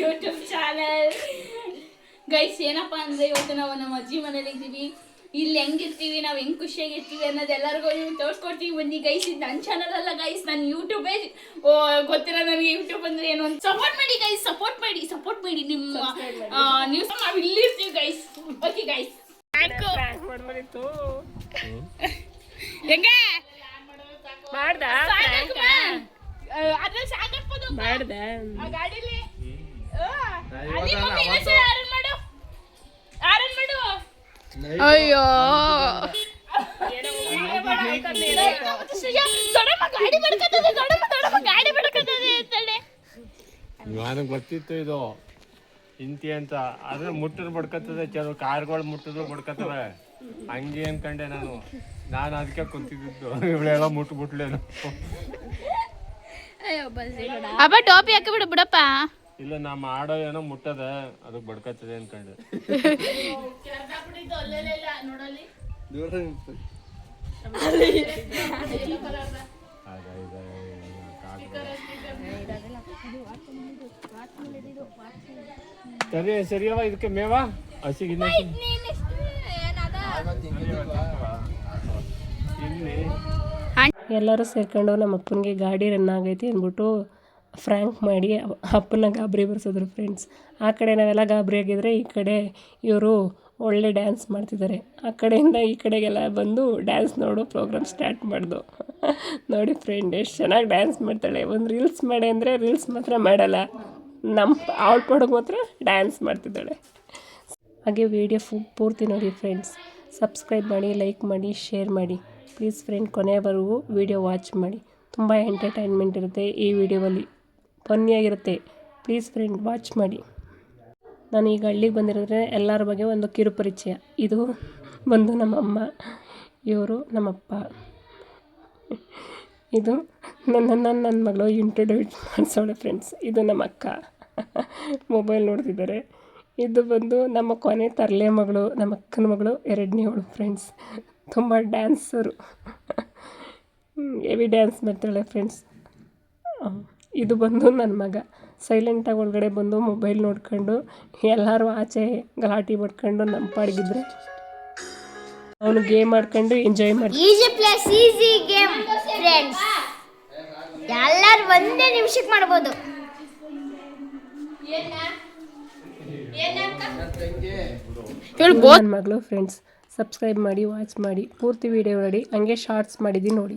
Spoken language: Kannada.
YouTube channel. ಗೈಸ್ ಏನಪ್ಪ ಅಂದರೆ ಇವತ್ತು ನಾವು ನಮ್ಮ ಅಜ್ಜಿ ಮನೇಲಿ ಇದ್ದೀವಿ. ಇಲ್ಲಿ ಹೆಂಗಿರ್ತೀವಿ, ನಾವು ಹೆಂಗೆ ಖುಷಿಯಾಗಿರ್ತೀವಿ ಅನ್ನೋದು ಎಲ್ಲರಿಗೂ ತೋರಿಸ್ಕೊಡ್ತೀವಿ. ಬನ್ನಿ ಗೈಸ್, ಇದು ನನ್ನ ಚಾನಲ್ ಅಲ್ಲ ಗೈಸ್, ನನ್ನ ಯೂಟ್ಯೂಬೇ. ಗೊತ್ತಿಲ್ಲ ನನಗೆ ಯೂಟ್ಯೂಬ್ ಅಂದರೆ ಏನು ಅಂತ. ಸಪೋರ್ಟ್ ಮಾಡಿ ಗೈಸ್, ಸಪೋರ್ಟ್ ಮಾಡಿ. ನಿಮ್ಮ ನ್ಯೂಸ್ ನಾವು ಇಲ್ಲಿರ್ತೀವಿ ಗೈಸ್. ಓಕೆ ಗೈಸ್, ಹೆಂಗೆ ಮಾಡ್ದ ಅದ್ರಲ್ಲಿ ಸಾಕಾಗ್ಬೋದು ಮಾಡ್ದ ಆ ಗಾಡಿಲಿ. ಅಯ್ಯೋ ನನಗೆ ಗೊತ್ತಿತ್ತು ಇದು ಇಂತಿ ಅಂತ. ಆದ್ರೆ ಮುಟ್ಟಿದ್ರು ಬಡ್ಕತ್ತದೆ, ಕೆಲವು ಕಾರ್ಗಳು ಮುಟ್ಟಿದ್ರು ಬಡ್ಕತ್ತವೆ. ಹಂಗೆ ಅನ್ಕಂಡೆ ನಾನು ಅದಕ್ಕೆ ಕುಂತಿದ್ದು. ಇವಳೆಲ್ಲ ಮುಟ್ಬಿಟ್ಲೇನು. ಅಬ್ಬ ಟೋಪಿ ಹಾಕಿ ಬಿಡು ಬಿಡಪ್ಪ. ಇಲ್ಲ, ನಾ ಮಾಡೋ ಏನೋ ಮುಟ್ಟದೆ, ಅದು ಬಡ್ಕತ್ತದೆ ಅನ್ಕಂಡೆ. ಸರಿಯವ ಇದಕ್ಕೆ ಮೇವಾ ಹಸಿಗಿನ್ನ ಎಲ್ಲರೂ ಸೇರ್ಕೊಂಡು ನಮ್ಮ ಅಪ್ಪನಿಗೆ ಗಾಡಿ ರನ್ ಆಗೈತಿ ಅಂದ್ಬಿಟ್ಟು ಫ್ರ್ಯಾಂಕ್ ಮಾಡಿ ಅಪ್ಪನ ಗಾಬರಿ ಬರ್ಸಿದ್ರು ಫ್ರೆಂಡ್ಸ್. ಆ ಕಡೆ ನಾವೆಲ್ಲ ಗಾಬರಿ ಆಗಿದ್ರೆ ಈ ಕಡೆ ಇವರು ಒಳ್ಳೆ ಡ್ಯಾನ್ಸ್ ಮಾಡ್ತಿದ್ದಾರೆ. ಆ ಕಡೆಯಿಂದ ಈ ಕಡೆಗೆಲ್ಲ ಬಂದು ಡ್ಯಾನ್ಸ್ ನೋಡೋ ಪ್ರೋಗ್ರಾಮ್ ಸ್ಟಾರ್ಟ್ ಮಾಡ್ದು. ನೋಡಿ ಫ್ರೆಂಡ್ ಎಷ್ಟು ಚೆನ್ನಾಗಿ ಡ್ಯಾನ್ಸ್ ಮಾಡ್ತಾಳೆ. ಒಂದು ರೀಲ್ಸ್ ಮಾಡಿ ಅಂದರೆ ರೀಲ್ಸ್ ಮಾತ್ರ ಮಾಡಲ್ಲ, ನಮ್ಮ ಔಟ್ಪೋಡಿಗೆ ಮಾತ್ರ ಡ್ಯಾನ್ಸ್ ಮಾಡ್ತಿದ್ದಾಳೆ. ಹಾಗೆ ವಿಡಿಯೋ ಪೂರ್ತಿ ನೋಡಿ ಫ್ರೆಂಡ್ಸ್. ಸಬ್ಸ್ಕ್ರೈಬ್ ಮಾಡಿ, ಲೈಕ್ ಮಾಡಿ, ಶೇರ್ ಮಾಡಿ ಪ್ಲೀಸ್ ಫ್ರೆಂಡ್. ಕೊನೆಯವರೆಗೂ ವಿಡಿಯೋ ವಾಚ್ ಮಾಡಿ, ತುಂಬ ಎಂಟರ್ಟೈನ್ಮೆಂಟ್ ಇರುತ್ತೆ ಈ ವಿಡಿಯೋದಲ್ಲಿ, ಫನ್ನಿಯಾಗಿರುತ್ತೆ. ಪ್ಲೀಸ್ ಫ್ರೆಂಡ್ ವಾಚ್ ಮಾಡಿ. ನಾನು ಈಗ ಹಳ್ಳಿಗೆ ಬಂದಿರೋದ್ರೆ ಎಲ್ಲರ ಬಗ್ಗೆ ಒಂದು ಕಿರು ಪರಿಚಯ. ಇದು ಬಂದು ನಮ್ಮಮ್ಮ, ಇವರು ನಮ್ಮಪ್ಪ, ಇದು ನನ್ನ ಮಗಳು ಇಂಟ್ರೊಡ್ಯೂಸ್ ಮಾಡಿಸೋಳೆ ಫ್ರೆಂಡ್ಸ್. ಇದು ನಮ್ಮ ಅಕ್ಕ ಮೊಬೈಲ್ ನೋಡ್ತಿದ್ದಾರೆ. ಇದು ಬಂದು ನಮ್ಮ ಕೊನೆ ತರಲೆ ಮಗಳು, ನಮ್ಮ ಅಕ್ಕನ ಮಗಳು, ಎರಡನೇವಳು ಫ್ರೆಂಡ್ಸ್. ತುಂಬ ಡ್ಯಾನ್ಸರು, ಹೆವಿ ಡ್ಯಾನ್ಸ್ ಮಾಡ್ತಾಳೆ ಫ್ರೆಂಡ್ಸ್. ಇದು ಬಂದು ನನ್ನ ಮಗ ಸೈಲೆಂಟಾಗಿ ಒಳಗಡೆ ಬಂದು ಮೊಬೈಲ್ ನೋಡ್ಕೊಂಡು ಎಲ್ಲರೂ ಆಚೆ ಗಲಾಟೆ ಮಾಡ್ಕೊಂಡು ನಮ್ಮ ಪಾಡಿಗಿದ್ರೆ ಅವನು ಗೇಮ್ ಆಡ್ಕೊಂಡು ಎಂಜಾಯ್ ಮಾಡಿ. Easy plus easy game friends, ಎಲ್ಲರೂ ಒಂದೇ ನಿಮಿಷಕ್ಕೆ ಮಾಡ್ಬೋದು. ನನ್ನ ಮಗಳು ಫ್ರೆಂಡ್ಸ್. ಸಬ್ಸ್ಕ್ರೈಬ್ ಮಾಡಿ, ವಾಚ್ ಮಾಡಿ, ಪೂರ್ತಿ ವಿಡಿಯೋ ನೋಡಿ. ಹಂಗೆ ಶಾರ್ಟ್ಸ್ ಮಾಡಿದ್ದೀನಿ ನೋಡಿ.